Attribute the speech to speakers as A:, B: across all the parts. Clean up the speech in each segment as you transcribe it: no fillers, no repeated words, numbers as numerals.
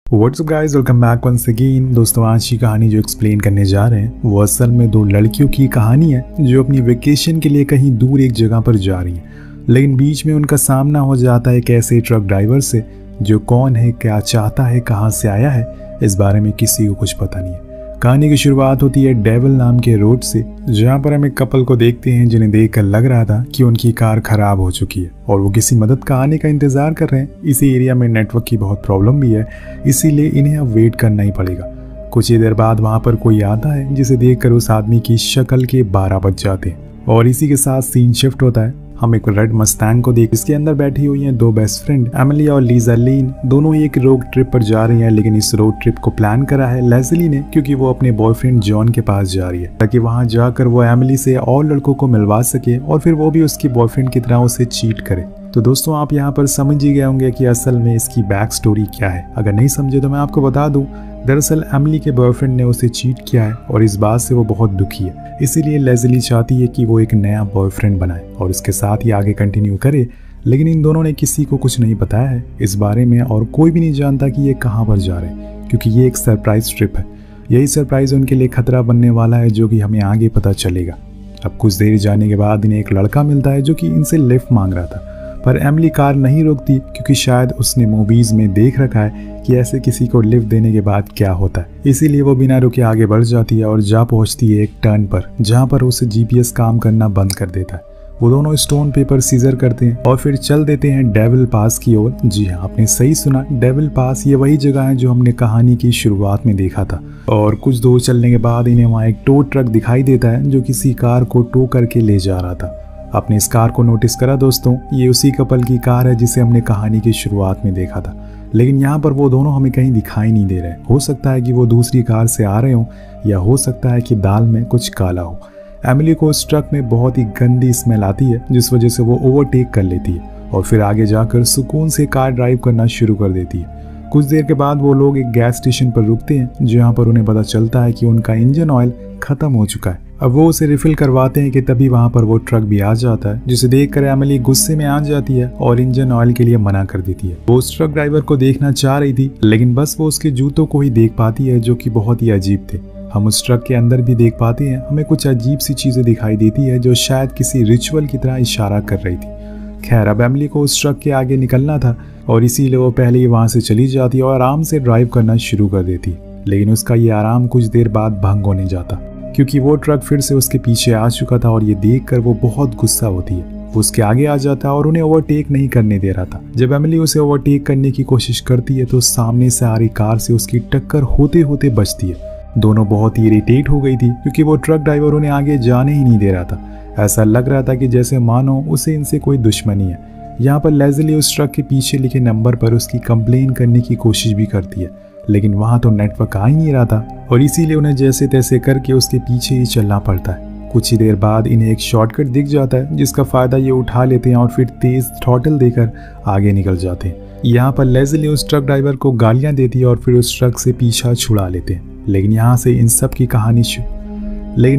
A: WhatsApp guys, welcome back once again. दोस्तों, आज की कहानी जो एक्सप्लेन करने जा रहे हैं वो असल में दो लड़कियों की कहानी है जो अपनी वेकेशन के लिए कहीं दूर एक जगह पर जा रही हैं, लेकिन बीच में उनका सामना हो जाता है एक ऐसे ट्रक ड्राइवर से जो कौन है, क्या चाहता है, कहाँ से आया है, इस बारे में किसी को कुछ पता नहीं है। कहानी की शुरुआत होती है डेविल नाम के रोड से, जहाँ पर हम एक कपल को देखते हैं जिन्हें देखकर लग रहा था कि उनकी कार खराब हो चुकी है और वो किसी मदद का आने का इंतजार कर रहे हैं। इसी एरिया में नेटवर्क की बहुत प्रॉब्लम भी है, इसीलिए इन्हें अब वेट करना ही पड़ेगा। कुछ ही देर बाद वहाँ पर कोई आता है जिसे देखकर उस आदमी की शक्ल के 12 बज जाते हैं और इसी के साथ सीन शिफ्ट होता है। हम एक रेड मस्टैंग को देख, इसके अंदर बैठी हुई हैं दो बेस्ट फ्रेंड एमिली और लीजा लीन। दोनों ही एक रोड ट्रिप पर जा रही हैं, लेकिन इस रोड ट्रिप को प्लान करा है लेज़ली ने, क्योंकि वो अपने बॉयफ्रेंड जॉन के पास जा रही है ताकि वहां जाकर वो एमिली से और लड़कों को मिलवा सके और फिर वो भी उसकी बॉयफ्रेंड की तरह उसे चीट करे। तो दोस्तों, आप यहाँ पर समझ ही गए होंगे कि असल में इसकी बैक स्टोरी क्या है। अगर नहीं समझे तो मैं आपको बता दूं, दरअसल एमिली के बॉयफ्रेंड ने उसे चीट किया है और इस बात से वो बहुत दुखी है। इसीलिए लेज़ली चाहती है कि वो एक नया बॉयफ्रेंड बनाए और इसके साथ ही आगे कंटिन्यू करे, लेकिन इन दोनों ने किसी को कुछ नहीं बताया है इस बारे में और कोई भी नहीं जानता कि ये कहाँ पर जा रहे हैं, क्योंकि ये एक सरप्राइज ट्रिप है। यही सरप्राइज उनके लिए खतरा बनने वाला है, जो कि हमें आगे पता चलेगा। अब कुछ देर जाने के बाद इन्हें एक लड़का मिलता है जो कि इनसे लिफ्ट मांग रहा था, पर एमिली कार नहीं रोकती क्योंकि शायद उसने मूवीज में देख रखा है कि ऐसे किसी को लिफ्ट देने के बाद क्या होता है। इसीलिए वो बिना रुके आगे बढ़ जाती है और जा पहुंचती है एक टर्न पर, जहां पर उसे जीपीएस काम करना बंद कर देता है। वो दोनों स्टोन पेपर सीजर करते हैं और फिर चल देते हैं डेविल पास की ओर। जी हाँ, आपने सही सुना, डेविल पास। ये वही जगह है जो हमने कहानी की शुरुआत में देखा था। और कुछ दूर चलने के बाद इन्हें वहाँ एक टो ट्रक दिखाई देता है जो किसी कार को टो करके ले जा रहा था। आपने इस कार को नोटिस करा दोस्तों? ये उसी कपल की कार है जिसे हमने कहानी की शुरुआत में देखा था, लेकिन यहाँ पर वो दोनों हमें कहीं दिखाई नहीं दे रहे। हो सकता है कि वो दूसरी कार से आ रहे हों, या हो सकता है कि दाल में कुछ काला हो। एमिली को उस ट्रक में बहुत ही गंदी स्मेल आती है, जिस वजह से वो ओवरटेक कर लेती है और फिर आगे जाकर सुकून से कार ड्राइव करना शुरू कर देती है। कुछ देर के बाद वो लोग एक गैस स्टेशन पर रुकते हैं, जहाँ पर उन्हें पता चलता है कि उनका इंजन ऑयल खत्म हो चुका है। अब वो उसे रिफिल करवाते हैं कि तभी वहाँ पर वो ट्रक भी आ जाता है, जिसे देखकर एमिली गुस्से में आ जाती है और इंजन ऑयल के लिए मना कर देती है। वो उस ट्रक ड्राइवर को देखना चाह रही थी, लेकिन बस वो उसके जूतों को ही देख पाती है जो कि बहुत ही अजीब थे। हम उस ट्रक के अंदर भी देख पाते हैं, हमें कुछ अजीब सी चीजें दिखाई देती है जो शायद किसी रिचुअल की तरह इशारा कर रही थी। खैर, अब एमिली को उस ट्रक के आगे निकलना था और इसीलिए वो पहले ही वहां से चली जाती और आराम से ड्राइव करना शुरू कर देती, लेकिन उसका ये आराम कुछ देर बाद भंग होने जाता, क्योंकि वो ट्रक फिर से उसके पीछे आ चुका था और ये देखकर वो बहुत गुस्सा होती है। वो उसके आगे आ जाता है और उन्हें ओवरटेक नहीं करने दे रहा था। जब एमिली उसे ओवरटेक करने की कोशिश करती है तो सामने से आ रही कार से उसकी टक्कर होते होते बचती है। दोनों बहुत ही इरिटेट हो गई थी क्योंकि वो ट्रक ड्राइवर उन्हें आगे जाने ही नहीं दे रहा था। ऐसा लग रहा था कि जैसे मानो उसे इनसे कोई दुश्मनी है। यहाँ पर लेज़ली उस ट्रक के पीछे लिखे नंबर पर उसकी कंप्लेन करने की कोशिश भी करती है, लेकिन वहाँ तो नेटवर्क आ ही नहीं रहा था और इसीलिए उन्हें जैसे तैसे करके उसके पीछे ही चलना पड़ता है। कुछ ही देर बाद इन्हें एक शॉर्टकट दिख जाता है, जिसका फायदा ये उठा लेते हैं और फिर तेज थ्रॉटल देकर आगे निकल जाते हैं। यहाँ पर लेज़ली उस ट्रक ड्राइवर को गालियाँ देती है और फिर उस ट्रक से पीछा छुड़ा लेते हैं। लेकिन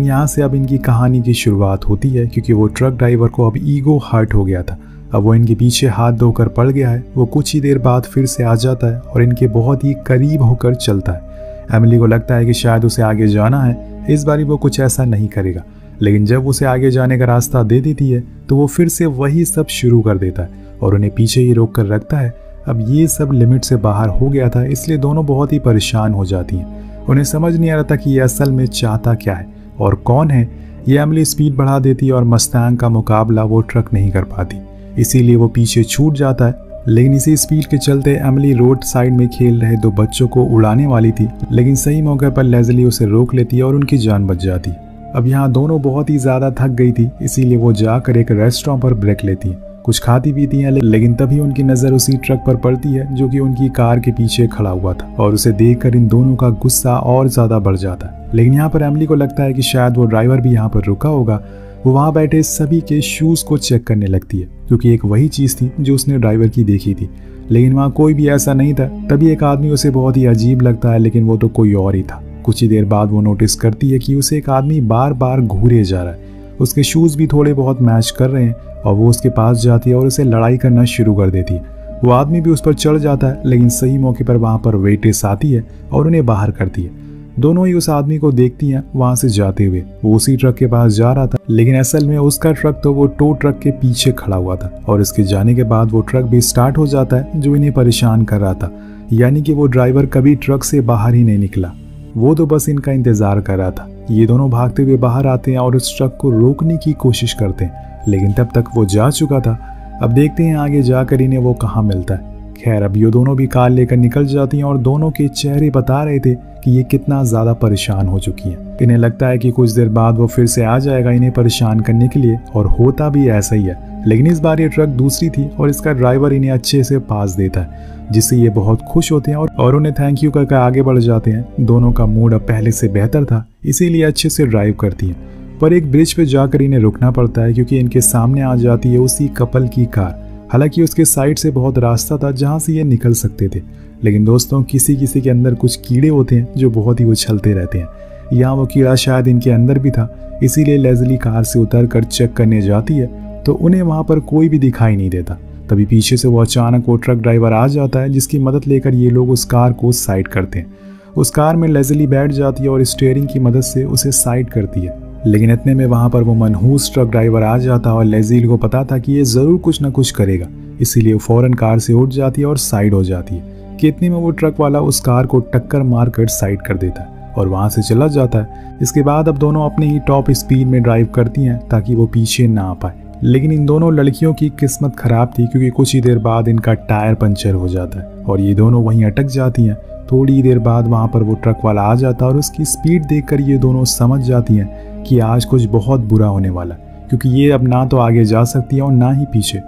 A: यहाँ से अब इनकी कहानी की शुरुआत होती है, क्योंकि वो ट्रक ड्राइवर को अब ईगो हर्ट हो गया था। अब वो इनके पीछे हाथ धोकर पड़ गया है। वो कुछ ही देर बाद फिर से आ जाता है और इनके बहुत ही करीब होकर चलता है। एमिली को लगता है कि शायद उसे आगे जाना है, इस बारी वो कुछ ऐसा नहीं करेगा, लेकिन जब उसे आगे जाने का रास्ता दे देती है तो वो फिर से वही सब शुरू कर देता है और उन्हें पीछे ही रोक कर रखता है। अब ये सब लिमिट से बाहर हो गया था, इसलिए दोनों बहुत ही परेशान हो जाती हैं। उन्हें समझ नहीं आ रहा था कि ये असल में चाहता क्या है और कौन है। ये एमिली स्पीड बढ़ा देती है और मस्टैंग का मुकाबला वो ट्रक नहीं कर पाती, इसीलिए वो पीछे छूट जाता है। लेकिन इसी स्पीड के चलते एमिली रोड साइड में खेल रहे दो बच्चों को उड़ाने वाली थी, लेकिन सही मौके पर लेज़ली उसे रोक लेती है और उनकी जान बच जाती। अब यहाँ दोनों बहुत ही ज्यादा थक गई थी, इसीलिए वो जाकर एक रेस्टोरेंट पर ब्रेक लेती है, कुछ खाती पीती हैं, लेकिन तभी उनकी नज़र उसी ट्रक पर पड़ती है जो कि उनकी कार के पीछे खड़ा हुआ था और उसे देखकर इन दोनों का गुस्सा और ज़्यादा बढ़ जाता है। लेकिन यहाँ पर एमिली को लगता है कि शायद वो ड्राइवर भी यहाँ पर रुका होगा। वो वहाँ बैठे सभी के शूज़ को चेक करने लगती है, क्योंकि एक वही चीज़ थी जो उसने ड्राइवर की देखी थी, लेकिन वहाँ कोई भी ऐसा नहीं था। तभी एक आदमी उसे बहुत ही अजीब लगता है, लेकिन वो तो कोई और ही था। कुछ ही देर बाद वो नोटिस करती है कि उसे एक आदमी बार बार घूरे जा रहा है। उसके शूज़ भी थोड़े बहुत मैच कर रहे हैं और वो उसके पास जाती है और उसे लड़ाई करना शुरू कर देती है। वो आदमी भी उस पर चढ़ जाता है, लेकिन सही मौके पर वहां पर वेट्रेस आती है और उन्हें बाहर करती है। दोनों ही उस आदमी को देखती हैं वहां से जाते हुए। वो उसी ट्रक के पास जा रहा था, लेकिन असल में उसका ट्रक तो वो टो ट्रक के पीछे खड़ा हुआ था और इसके जाने के बाद वो ट्रक भी स्टार्ट हो जाता है जो इन्हें परेशान कर रहा था। यानी कि वो ड्राइवर कभी ट्रक से बाहर ही नहीं निकला, वो तो बस इनका इंतजार कर रहा था। ये दोनों भागते हुए बाहर आते हैं और उस ट्रक को रोकने की कोशिश करते हैं, लेकिन तब तक वो जा चुका था। अब देखते हैं आगे जाकर इन्हें वो कहाँ मिलता है। खैर, अब ये दोनों भी कार लेकर निकल जाती हैं और दोनों के चेहरे बता रहे थे कि ये कितना ज़्यादा परेशान हो चुकी हैं। इन्हें लगता है कि कुछ देर बाद वो फिर से आ जाएगा इन्हें परेशान करने के लिए, और होता भी ऐसा ही है। लेकिन इस बार ये ट्रक दूसरी थी और इसका ड्राइवर इन्हें अच्छे से पास देता है, जिससे ये बहुत खुश होते हैं और उन्हें थैंक यू कहकर आगे बढ़ जाते हैं। दोनों का मूड अब पहले से बेहतर था, इसीलिए अच्छे से ड्राइव करती हैं। पर एक ब्रिज पे जाकर इन्हें रुकना पड़ता है, क्योंकि इनके सामने आ जाती है उसी कपल की कार। हालांकि उसके साइड से बहुत रास्ता था जहां से ये निकल सकते थे, लेकिन दोस्तों किसी किसी के अंदर कुछ कीड़े होते हैं जो बहुत ही उछलते रहते हैं। यहाँ वो कीड़ा शायद इनके अंदर भी था, इसीलिए लेज़ली कार से उतर कर चेक करने जाती है तो उन्हें वहां पर कोई भी दिखाई नहीं देता। तभी पीछे से वो अचानक वो ट्रक ड्राइवर आ जाता है, जिसकी मदद लेकर ये लोग उस कार को साइड करते हैं। उस कार में लेज़ली बैठ जाती है और स्टीयरिंग की मदद से उसे साइड करती है, लेकिन इतने में वहां पर वो मनहूस ट्रक ड्राइवर आ जाता है और लेज़ली को पता था कि ये जरूर कुछ ना कुछ करेगा, इसीलिए वो फौरन कार से उठ जाती है और साइड हो जाती है। कि इतने में वो ट्रक वाला उस कार को टक्कर मारकर साइड कर देता है और वहां से चला जाता है। इसके बाद अब दोनों अपने ही टॉप स्पीड में ड्राइव करती हैं ताकि वो पीछे ना आ पाए। लेकिन इन दोनों लड़कियों की किस्मत खराब थी, क्योंकि कुछ ही देर बाद इनका टायर पंचर हो जाता है और ये दोनों वहीं अटक जाती हैं। थोड़ी देर बाद वहां पर वो ट्रक वाला आ जाता है और उसकी स्पीड देखकर ये दोनों समझ जाती हैं कि आज कुछ बहुत बुरा होने वाला, क्योंकि ये अब ना तो आगे जा सकती है और ना ही पीछे।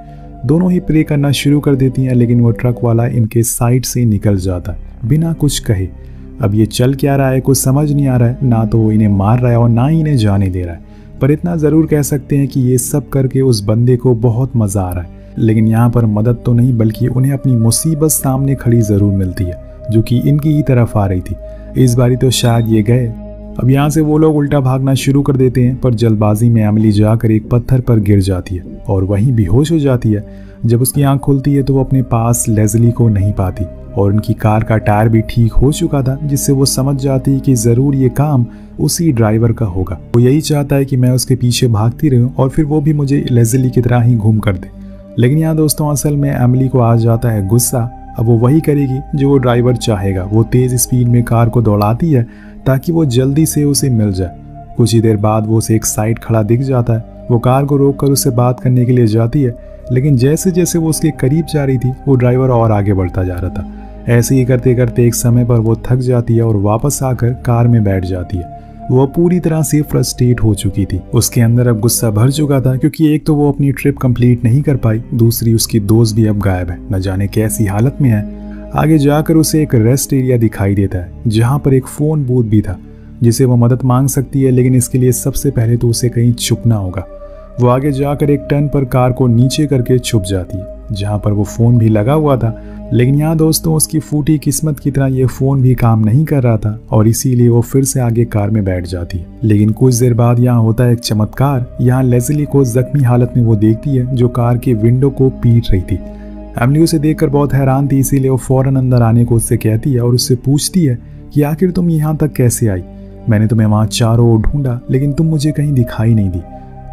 A: दोनों ही प्रे करना शुरू कर देती हैं, लेकिन वो ट्रक वाला इनके साइड से निकल जाता है बिना कुछ कहे। अब ये चल क्या रहा है कुछ समझ नहीं आ रहा है, ना तो वो इन्हें मार रहा है और ना ही इन्हें जाने दे रहा है। पर इतना ज़रूर कह सकते हैं कि ये सब करके उस बंदे को बहुत मज़ा आ रहा है। लेकिन यहाँ पर मदद तो नहीं, बल्कि उन्हें अपनी मुसीबत सामने खड़ी ज़रूर मिलती है, जो कि इनकी ही तरफ आ रही थी। इस बारी तो शायद ये गए। अब यहाँ से वो लोग उल्टा भागना शुरू कर देते हैं, पर जल्दबाजी में एमिली जाकर एक पत्थर पर गिर जाती है और वहीं बेहोश हो जाती है। जब उसकी आंख खुलती है तो वो अपने पास लेज़ली को नहीं पाती और उनकी कार का टायर भी ठीक हो चुका था, जिससे वो समझ जाती है कि ज़रूर ये काम उसी ड्राइवर का होगा। वो यही चाहता है कि मैं उसके पीछे भागती रहूं और फिर वो भी मुझे लेज़ली की तरह ही घूम कर दे। लेकिन यहाँ दोस्तों असल में एमिली को आ जाता है गुस्सा। अब वो वही करेगी जो वो ड्राइवर चाहेगा। वो तेज़ स्पीड में कार को दौड़ाती है ताकि वो जल्दी से उसे मिल जाए। कुछ ही देर बाद वो उसे एक साइड खड़ा दिख जाता है। वो कार को रोककर उससे बात करने के लिए जाती है, लेकिन जैसे जैसे वो उसके करीब जा रही थी वो ड्राइवर और आगे बढ़ता जा रहा था। ऐसे ही करते करते एक समय पर वो थक जाती है और वापस आकर कार में बैठ जाती है। वो पूरी तरह से फ्रस्ट्रेट हो चुकी थी। उसके अंदर अब गुस्सा भर चुका था, क्योंकि एक तो वो अपनी ट्रिप कंप्लीट नहीं कर पाई, दूसरी उसकी दोस्त भी अब गायब है, न जाने कैसी हालत में है। आगे जाकर उसे एक रेस्ट एरिया दिखाई देता है जहाँ पर एक फ़ोन बूथ भी था जिसे वो मदद मांग सकती है, लेकिन इसके लिए सबसे पहले तो उसे कहीं छुपना होगा। वो आगे जाकर एक टर्न पर कार को नीचे करके छुप जाती है जहाँ पर वो फ़ोन भी लगा हुआ था। लेकिन यहाँ दोस्तों उसकी फूटी किस्मत की तरह ये फ़ोन भी काम नहीं कर रहा था और इसीलिए वो फिर से आगे कार में बैठ जाती है। लेकिन कुछ देर बाद यहाँ होता है एक चमत्कार। यहाँ लेज़ली को जख्मी हालत में वो देखती है जो कार के विंडो को पीट रही थी। एमिली उसे देखकर बहुत हैरान थी, इसीलिए वो फ़ौरन अंदर आने को उससे कहती है और उससे पूछती है कि आखिर तुम यहाँ तक कैसे आई। मैंने तुम्हें वहाँ चारों ओर ढूंढा, लेकिन तुम मुझे कहीं दिखाई नहीं दी।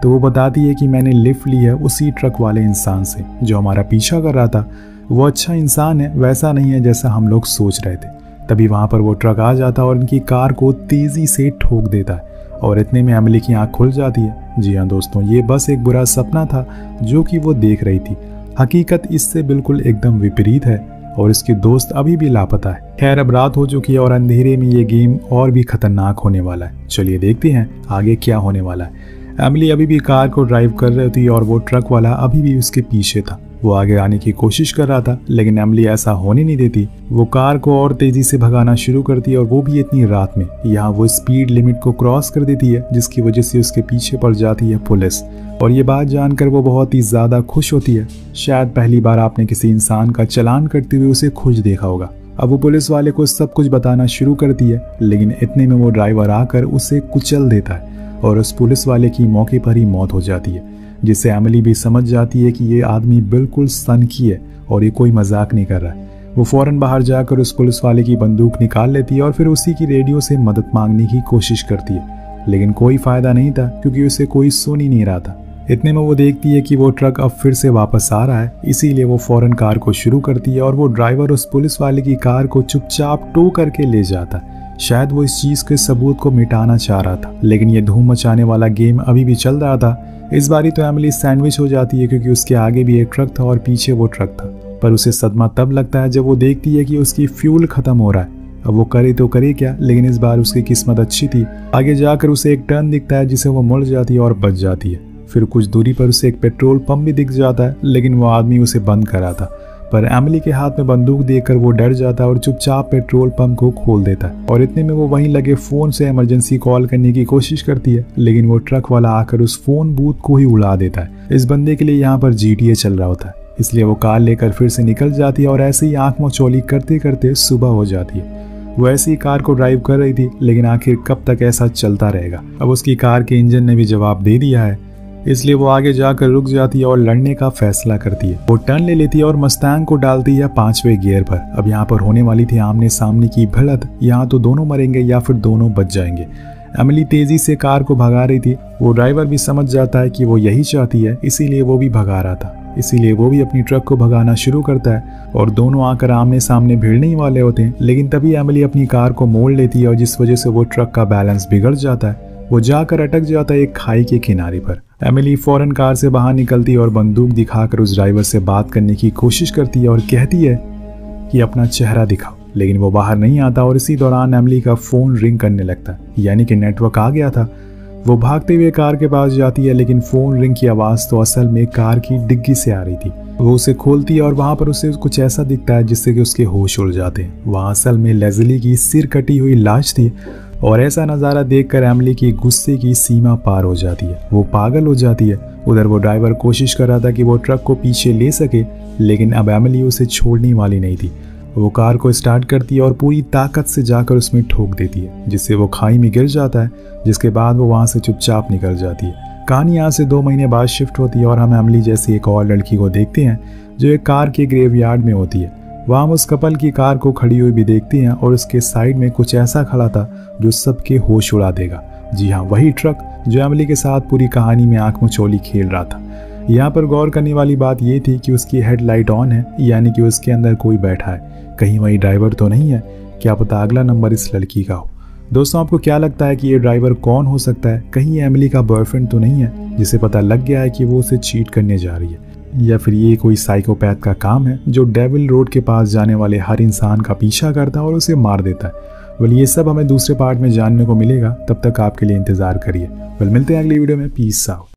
A: तो वो बताती है कि मैंने लिफ्ट ली है उसी ट्रक वाले इंसान से जो हमारा पीछा कर रहा था। वो अच्छा इंसान है, वैसा नहीं है जैसा हम लोग सोच रहे थे। तभी वहाँ पर वो ट्रक आ जाता और उनकी कार को तेज़ी से ठोक देता है और इतने में एमिली की आँख खुल जाती है। जी हाँ दोस्तों, ये बस एक बुरा सपना था जो कि वो देख रही थी। हकीकत इससे बिल्कुल एकदम विपरीत है और इसके दोस्त अभी भी लापता है। खैर अब रात हो चुकी है और अंधेरे में ये गेम और भी खतरनाक होने वाला है। चलिए देखते हैं आगे क्या होने वाला है। एमिली अभी भी कार को ड्राइव कर रही थी और वो ट्रक वाला अभी भी उसके पीछे था। वो आगे आने की कोशिश कर रहा था, लेकिन एमिली ऐसा होने नहीं देती। वो कार को और तेजी से भगाना शुरू करती है और वो भी इतनी रात में। यहाँ वो स्पीड लिमिट को क्रॉस कर देती है, जिसकी वजह से उसके पीछे पड़ जाती है पुलिस। और ये बात जानकर वो बहुत ही ज़्यादा खुश होती है। शायद पहली बार आपने किसी इंसान का चालान करते हुए उसे खुश देखा होगा। अब वो पुलिस वाले को सब कुछ बताना शुरू करती है, लेकिन इतने में वो ड्राइवर आकर उसे कुचल देता है और उस पुलिस वाले की मौके पर ही मौत हो जाती है, जिससे एमिली भी समझ जाती है कि ये आदमी बिल्कुल सनकी है और ये कोई मजाक नहीं कर रहा है। वो फौरन बाहर जाकर उस पुलिस वाले की बंदूक निकाल लेती है और फिर उसी की रेडियो से मदद मांगने की कोशिश करती है, लेकिन कोई फायदा नहीं था क्योंकि उसे कोई सुन ही नहीं रहा था। इतने में वो देखती है कि वो ट्रक अब फिर से वापस आ रहा है, इसीलिए वो फौरन कार को शुरू करती है और वो ड्राइवर उस पुलिस वाले की कार को चुपचाप टो करके ले जाता है। शायद वो इस चीज के सबूत को मिटाना चाह रहा था, लेकिन ये धूम मचाने वाला गेम अभी भी चल रहा था। इस बारी तो एमिली सैंडविच हो जाती है क्योंकि उसके आगे भी एक ट्रक था और पीछे वो ट्रक था। पर उसे सदमा तब लगता है जब वो देखती है कि उसकी फ्यूल खत्म हो रहा है। अब वो करे तो करे क्या, लेकिन इस बार उसकी किस्मत अच्छी थी। आगे जाकर उसे एक टर्न दिखता है जिसे वो मुड़ जाती है और बच जाती है। फिर कुछ दूरी पर उसे एक पेट्रोल पंप भी दिख जाता है, लेकिन वो आदमी उसे बंद करा था। पर एमिली के हाथ में बंदूक देखकर वो डर जाता है और चुपचाप पेट्रोल पंप को खोल देता है। और इतने में वो वहीं लगे फोन से इमरजेंसी कॉल करने की कोशिश करती है, लेकिन वो ट्रक वाला आकर उस फोन बूथ को ही उड़ा देता है। इस बंदे के लिए यहाँ पर GTA चल रहा होता है, इसलिए वो कार लेकर फिर से निकल जाती है और ऐसे ही आंख मचौली करते करते सुबह हो जाती है। वो ऐसी ही कार को ड्राइव कर रही थी, लेकिन आखिर कब तक ऐसा चलता रहेगा। अब उसकी कार के इंजन ने भी जवाब दे दिया है, इसलिए वो आगे जाकर रुक जाती है और लड़ने का फैसला करती है। वो टर्न ले लेती है और मस्टैंग को डालती है 5वें गियर पर। अब यहाँ पर होने वाली थी आमने सामने की भिड़ंत, यहाँ तो दोनों मरेंगे या फिर दोनों बच जाएंगे। एमिली तेजी से कार को भगा रही थी। वो ड्राइवर भी समझ जाता है कि वो यही चाहती है, इसीलिए वो भी भगा रहा था। इसीलिए वो भी अपनी ट्रक को भगाना शुरू करता है और दोनों आकर आमने सामने भिड़ने ही वाले होते हैं। लेकिन तभी एमिली अपनी कार को मोड़ लेती है और जिस वजह से वो ट्रक का बैलेंस बिगड़ जाता है। वो जाकर अटक जाता है एक खाई के किनारे पर। एमिली फौरन कार से बाहर निकलती है और बंदूक दिखाकर उस ड्राइवर से बात करने की कोशिश करती है और कहती है कि अपना चेहरा दिखाओ, लेकिन वो बाहर नहीं आता। और इसी दौरान एमिली का फोन रिंग करने लगता है, यानी कि नेटवर्क आ गया था। वो भागते हुए कार के पास जाती है, लेकिन फोन रिंग की आवाज तो असल में कार की डिग्गी से आ रही थी। वो उसे खोलती है और वहां पर उसे कुछ ऐसा दिखता है जिससे कि उसके होश उड़ जाते हैं। वहां असल में लेज़ली की सिर कटी हुई लाश थी और ऐसा नज़ारा देखकर एमिली की गुस्से की सीमा पार हो जाती है। वो पागल हो जाती है। उधर वो ड्राइवर कोशिश कर रहा था कि वो ट्रक को पीछे ले सके, लेकिन अब एमिली उसे छोड़ने वाली नहीं थी। वो कार को स्टार्ट करती है और पूरी ताकत से जाकर उसमें ठोक देती है, जिससे वो खाई में गिर जाता है, जिसके बाद वो वहाँ से चुपचाप निकल जाती है। कहानी यहाँ से 2 महीने बाद शिफ्ट होती है और हम एमिली जैसी एक और लड़की को देखते हैं जो एक कार के ग्रेवयार्ड में होती है। वहाँ हम उस कपल की कार को खड़ी हुई भी देखते हैं और उसके साइड में कुछ ऐसा खड़ा था जो सबके होश उड़ा देगा। जी हाँ, वही ट्रक जो एमिली के साथ पूरी कहानी में आंख मचौली खेल रहा था। यहाँ पर गौर करने वाली बात ये थी कि उसकी हेडलाइट ऑन है, यानी कि उसके अंदर कोई बैठा है। कहीं वही ड्राइवर तो नहीं है? क्या पता अगला नंबर इस लड़की का हो। दोस्तों, आपको क्या लगता है कि ये ड्राइवर कौन हो सकता है? कहीं एमिली का बॉयफ्रेंड तो नहीं है जिसे पता लग गया है कि वो उसे चीट करने जा रही है? या फिर ये कोई साइकोपैथ का काम है जो डेविल रोड के पास जाने वाले हर इंसान का पीछा करता है और उसे मार देता है? वेल, ये सब हमें दूसरे पार्ट में जानने को मिलेगा। तब तक आपके लिए इंतजार करिए। वेल, मिलते हैं अगली वीडियो में। Peace out.